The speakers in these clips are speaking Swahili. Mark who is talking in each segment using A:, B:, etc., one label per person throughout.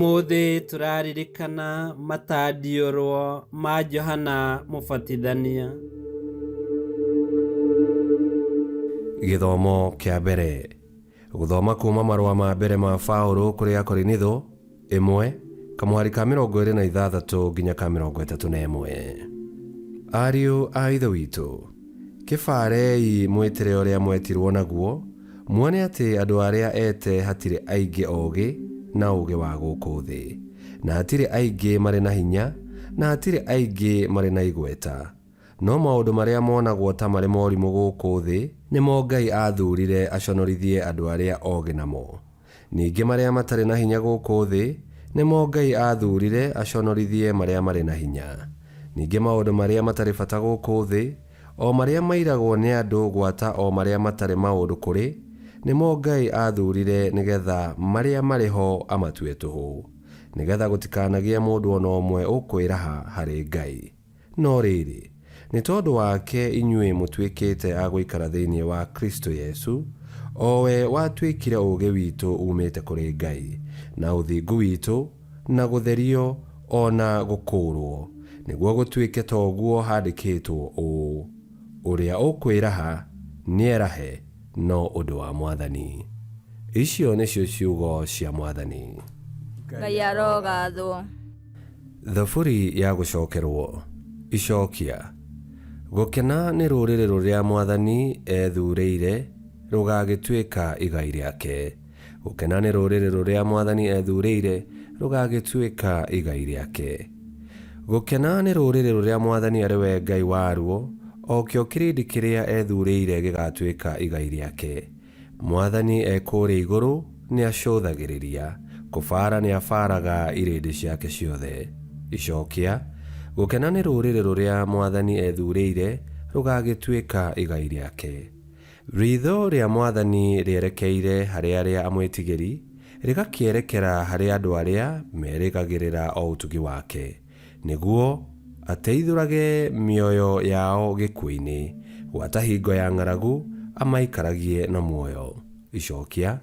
A: Umuthi turaririkana matandiũrwo ma Johana Mũbatithania.
B: Gĩthomo kĩa mbere. Gũthoma kuma marũa ma mbere ma Paũlũ kũrĩ Akorinitho 1 kamũhari ka 26 nginya ka 31. Ariũ a Ithe witũ, kĩbarei mwĩtĩre ũrĩa mwetirwo naguo, muone atĩ andũ arĩa ete hatirĩ aingĩ ogĩ na ũgĩ wa gũkũ thĩ, na hatirĩ aingĩ marĩ na hinya, na hatirĩ aingĩ marĩ na igweta. No maũndũ marĩa monagwo ta marĩ morimũ gũkũ thĩ nĩmo Ngai athurire aconorithie andũ arĩa ogĩ namo. Ningĩ marĩa matarĩ na hinya gũkũ thĩ nĩmo Ngai athurire aconorithie marĩa marĩ na hinya. Ningĩ maũndũ marĩa matarĩ bata gũkũ thĩ, o marĩa mairagwo nĩ andũ gwata o marĩa matarĩ maũndũ kũrĩ, nĩmo Ngai athurire nĩgetha marĩa marĩ ho amatue tũhũ, nĩgetha gũtikanagie mũndũ ona ũmwe ũkwĩraha harĩ Ngai. No rĩrĩ, nĩ tondũ wake inyuĩ mũtuĩkĩte a gũikara thĩinĩ wa Kristo Yesu, o we watuĩkire ũũgĩ witũ umĩte kũrĩ Ngai, na ũthingu witũ, na gũtherio, ona gũkũũrwo, nĩguo gũtuĩke ta ũguo handĩkĩtwo ũũ: ũrĩa ũkwĩraha nĩerahe, no ũndũ wa Mwathani. Icio nĩcio ciugo cia Mwathani.
C: Ngai arogathwo.
B: Thaburi ya gũcokerwo. Icokia. Gũkena nĩ rũrĩrĩ rũrĩa Mwathani ethurĩire rũgagĩtuĩka igai rĩake. Gũkena nĩ rũrĩrĩ rũrĩa Mwathani ethurĩire rũgagĩtuĩka igai rĩake. Gũkena nĩ rũrĩrĩ rũrĩa Mwathani arĩ we Ngai waruo, o kĩo kĩrĩndĩ kĩrĩa ethurĩire gĩgatuĩka igai rĩake. Mwathani ekũrĩa igũrũ nĩ acũthagĩrĩria, kũbara nĩ abaraga irĩndĩ ciake ciothe. Icokia. Gũkena nĩ rũrĩrĩ rũrĩa Mwathani ethurĩire rũgagĩtuĩka igai rĩake. Ritho rĩa Mwathani rĩerekeire harĩ arĩa amwĩtigĩri, rĩgakĩerekera harĩ andũ arĩa merĩgagĩrĩra o ũtugi wake, nĩguo ateithũrage mĩoyo yao gĩkuũ-inĩ, gwata hingo ya ng'aragu amaikaragie na muoyo. Icokia.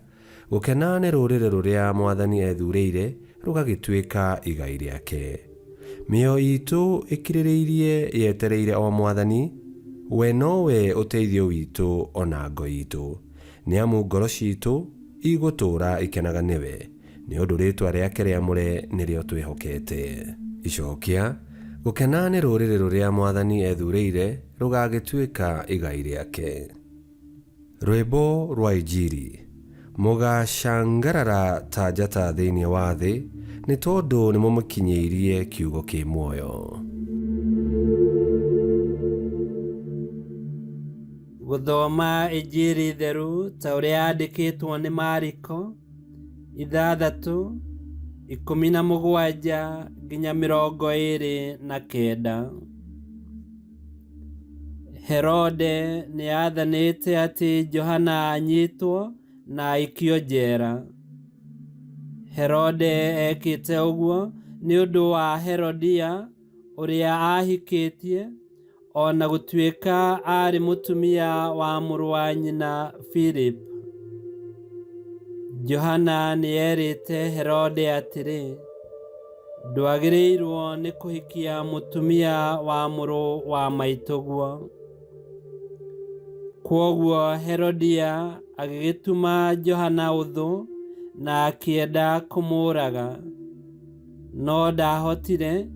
B: Gũkena nĩ rũrĩrĩ rũrĩa Mwathani ethurĩire rũgagĩtuĩka igai rĩake. Mĩoyo itũ ĩkirĩrĩirie yetereire o Mwathani, we nowe ũteithio witũ ona ngo itũ, nĩ amu ngoro citũ igũtũũra ikenaga nĩwe, nĩ ũndũ rĩĩtwa rĩake rĩamũre nĩrĩo twĩhokete. Icokia. Gũkena nĩ rũrĩrĩ rũrĩa Mwathani ethurĩire rũgagĩtuĩka igai rĩake. Rwĩmbo rwa Injili. Mũgacangarara ta njata thĩinĩ wa thĩ, nĩ tondũ nĩmũmũkinyĩirie kiugo kĩ muoyo.
A: Gũthoma Injili theru ta ũrĩa yandĩkĩtwo nĩ Mariko 6:17 nginya 29. Herode nĩ athanĩte atĩ Johana anyitwo na aikio njera. Herode ekĩte ũguo nĩ ũndũ wa Herodia ũrĩa ahikĩtie, ona gũtuĩka arĩ mũtumia wa mũrũ wa nyina Philip. Johana nĩ erĩte Herode atĩrĩ, ndwagĩrĩirwo nĩ kũhikia mũtumia wa mũrũ wa maitũguo. Kwoguo Herodia agĩgĩtuma Johana ũthũ na akĩenda kũmũũraga, no ndahotire,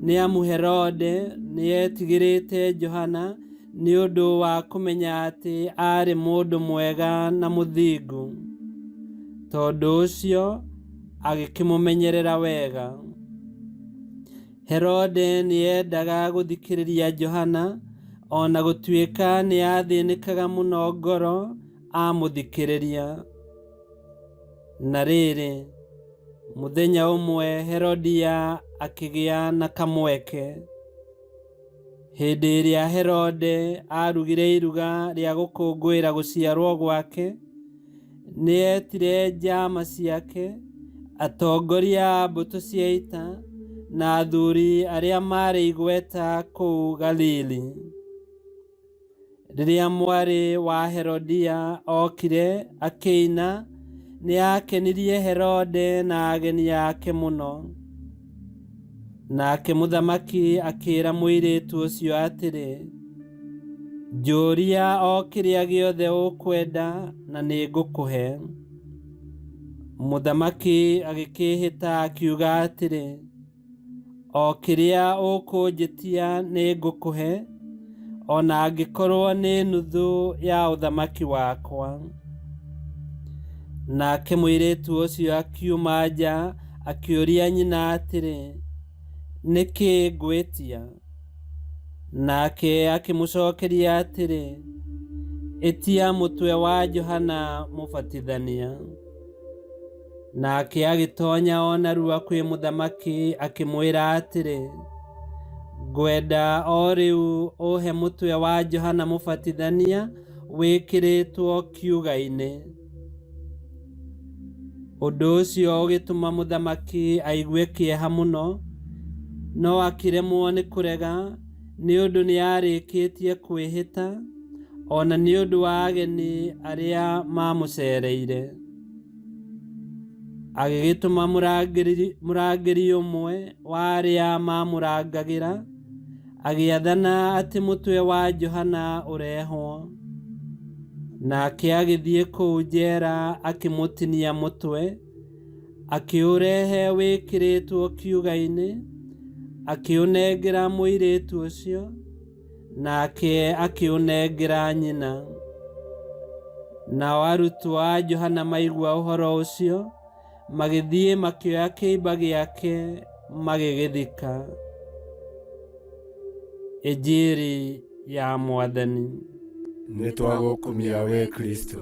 A: nĩ amu Herode nĩ etigĩrĩte Johana nĩ ũndũ wa kũmenya atĩ arĩ mũndũ mwega na mũthingu. Tondũ ũcio agĩkĩmũmenyerera wega. Herode nĩ endaga gũthikĩrĩria Johana, ona gũtuĩka nĩ athĩnĩkaga mũno ngoro amũthikĩrĩria. Na rĩrĩ, mũthenya ũmwe Herodia akĩgĩa na kamweke. Hĩndĩ ĩrĩa Herode arugire iruga rĩa gũkũngũĩra gũciarwo gwake, nĩ etire njama ciake, atongoria a mbũtũ cia ita, na athuri arĩa marĩ igweta kũu Galili. Rĩrĩa mwarĩ wa Herodia okire akĩina, nĩ akenirie Herode na ageni ake mũno. Nake mũthamaki akĩĩra mũirĩtu ũcio atĩrĩ, njũria o kĩrĩa gĩothe ũkwenda na nĩ ngũkũhe. Mũthamaki agĩkĩĩhĩta akiuga atĩrĩ, o kĩrĩa ũkũnjĩtia nĩ ngũkũhe, ona angĩkorwo nĩ nuthu ya ũthamaki wakwa. Nake mũirĩtu ũcio akiuma nja akĩũria nyina atĩrĩ, nĩkĩ ngwĩtia? Nake akĩmũcokeria atĩrĩ, ĩtia mũtwe wa Johana Mũbatithania. Nake agĩtonya o narua kwĩ mũthamaki akĩmwĩra atĩrĩ, ngwenda o rĩu ũhe mũtwe wa Johana Mũbatithania wĩkĩrĩtwo kiuga-inĩ. Ũndũ ũcio ũgĩtũma mũthamaki aigue kĩeha mũno, no akĩremwo nĩ kũrega nĩ ũndũ nĩ arĩkĩtie kwĩhĩta, ona nĩ ũndũ wa ageni arĩa mamũcereire. Agĩgĩtũma mũrangĩri ũmwe wa arĩa mamũrangagĩra, agĩathana atĩ mũtwe wa Johana ũrehwo. Nake agĩthiĩ kũu njera akĩmũtinia mũtwe, akĩũrehe wĩkĩrĩtwo kiuga-inĩ, akĩũnengera mũirĩtu ũcio, nake akĩũnengera nyina. Nao arutwo a Johana maigua ũhoro ũcio, magĩthiĩ makĩoya kĩimba gĩake magĩgĩthika. Injili ya Mwathani.
D: Nĩ twagũkumia we Kristo.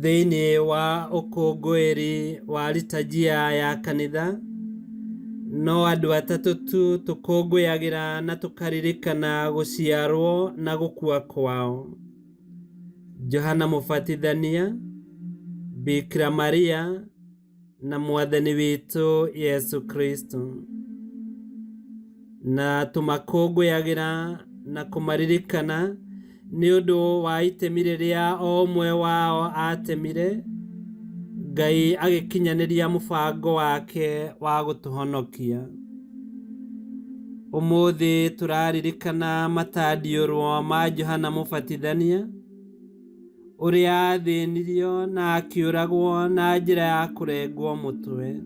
A: Thĩinĩ wa ũkũngũĩri wa liturgia ya kanitha, no andũ atatũ tu tũkũngũyagĩra na tũkaririkana gũciarwo na gũkua kwao: Johana Mũbatithania, Bikira Maria na Mwathani witũ Yesu Kristo. Na tũmakũngũyagĩra na kũmaririkana nĩ ũndũ wa itemi rĩrĩa o ũmwe wao atemire, Ngai agĩkinyanĩria mũbango wake wa gũtũhonokia. Ũmũthĩ tũraririkana matandiũrwo ma Johana Mũbatithania, ũrĩa athĩnirio na akĩũragwo na njĩra ya kũrengwo mũtwe.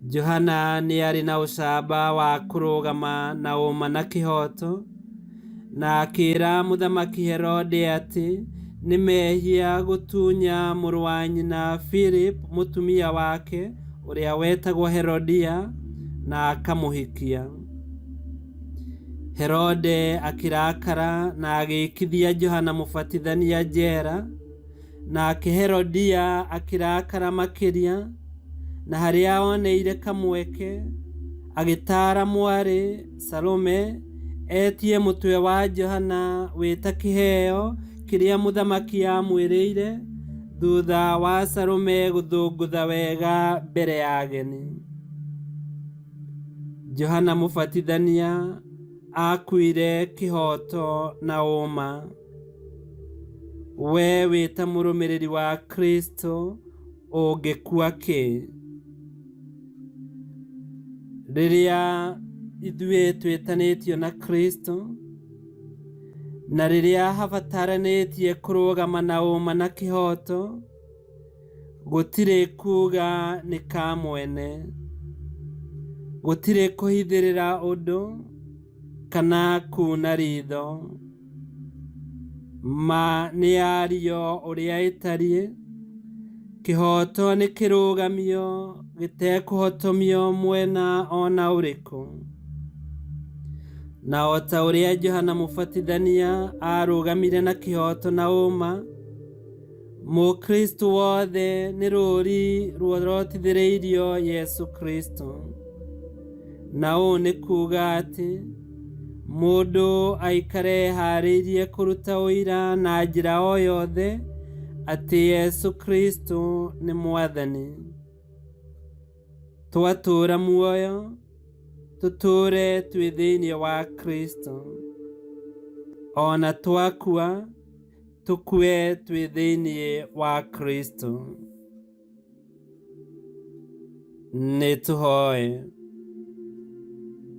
A: Johana nĩ arĩ na ũcamba wa kũrũgama na ũma na kĩhooto, na akĩĩra mũthamaki Herode atĩ nĩ mehia gũtunya mũrũ wa nyina Philip mũtumia wake ũrĩa wetagwo Herodia, na akamũhikia. Herode akĩrakara na agĩikithia Johana Mũbatithania njera, nake Herodia akĩrakara makĩria, na harĩa oneire kamweke agĩtaara mwarĩ Salome etie mũtwe wa Johana wĩta kĩheo kĩrĩa mũthamaki amwĩrĩire, thutha wa Salome gũthũngũtha wega mbere ya ageni. Johana Mũbatithania akuire kĩhooto na ũma. We wĩta mũrũmĩrĩri wa Kristo ũngĩkua kĩ? Rĩrĩa ithuĩ twĩtanĩtio na Kristo, na rĩrĩa habataranĩtie kũrũgama na ũma na kĩhooto, gũtirĩ kuuga nĩ ka mwene, gũtirĩ kũhithĩrĩra ũndũ kana kuna ritho. Ma nĩ ario ũrĩa ĩtariĩ, kĩhooto nĩ kĩrũgamio gĩtekũhotomio mwena ona ũrĩkũ. Na o ta ũrĩa Johana Mũbatithania arũgamire na kĩhooto na ũma, Mũkristo wothe nĩ rũũri rũrotithĩrĩirio Yesu Kristo. Na ũũ nĩ kuuga atĩ mũndũ aikare eharĩirie kũruta ũira na njĩra o yothe atĩ Yesu Kristo nĩ Mwathani. Twatũũra muoyo, tũtũũre twĩ thĩinĩ wa Kristo. Ona twakua, tukue twĩ thĩinĩ wa Kristo. Nĩ tũhoe.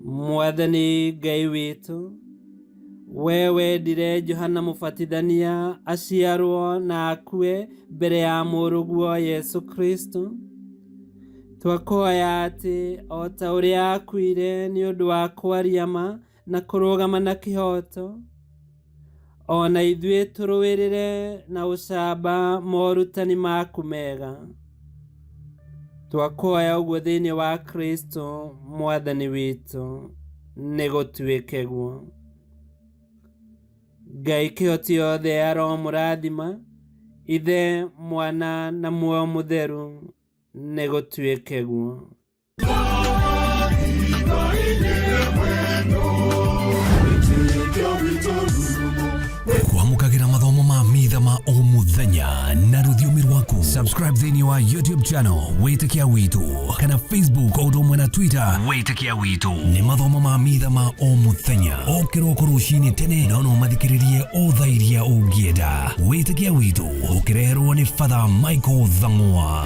A: Mwathani Ngai witũ, we wendire Johana Mũbatithania aciarwo na akue mbere ya mũrũguo Yesu Kristo. Twakoya atĩ o ta ũrĩa akuire nĩ ũndũ wa kwaria ma na kũrũgama na kĩhooto, ona ithuĩ tũrũĩrĩre na ũcamba morutani maku mega. Twakoya ũguo thĩinĩ wa Kristo Mwathani witũ, nĩ gũtuĩke guo. Ngai kĩhoti yothe aromũrathima, Ithe, Mwana na Muoyo Mũtheru, nĩ gũtuĩke guo.
E: Kwamũkagĩra mathomo ma mitha ma o mũthenya na rũthiomi rwaku. Subscribe thĩinĩ wa YouTube channel Wĩtĩkia Witũ, kana Facebook o ũndũ ũmwe na Twitter Wĩtĩkia Witũ. Nĩ mathomo ma mitha ma o mũthenya, o kĩroko rũcinĩ tene, na no mathikĩrĩrie o thaa iria ũngĩenda. Wĩtĩkia Witũ ũkĩreherwo nĩ Father Michael Thang'wa.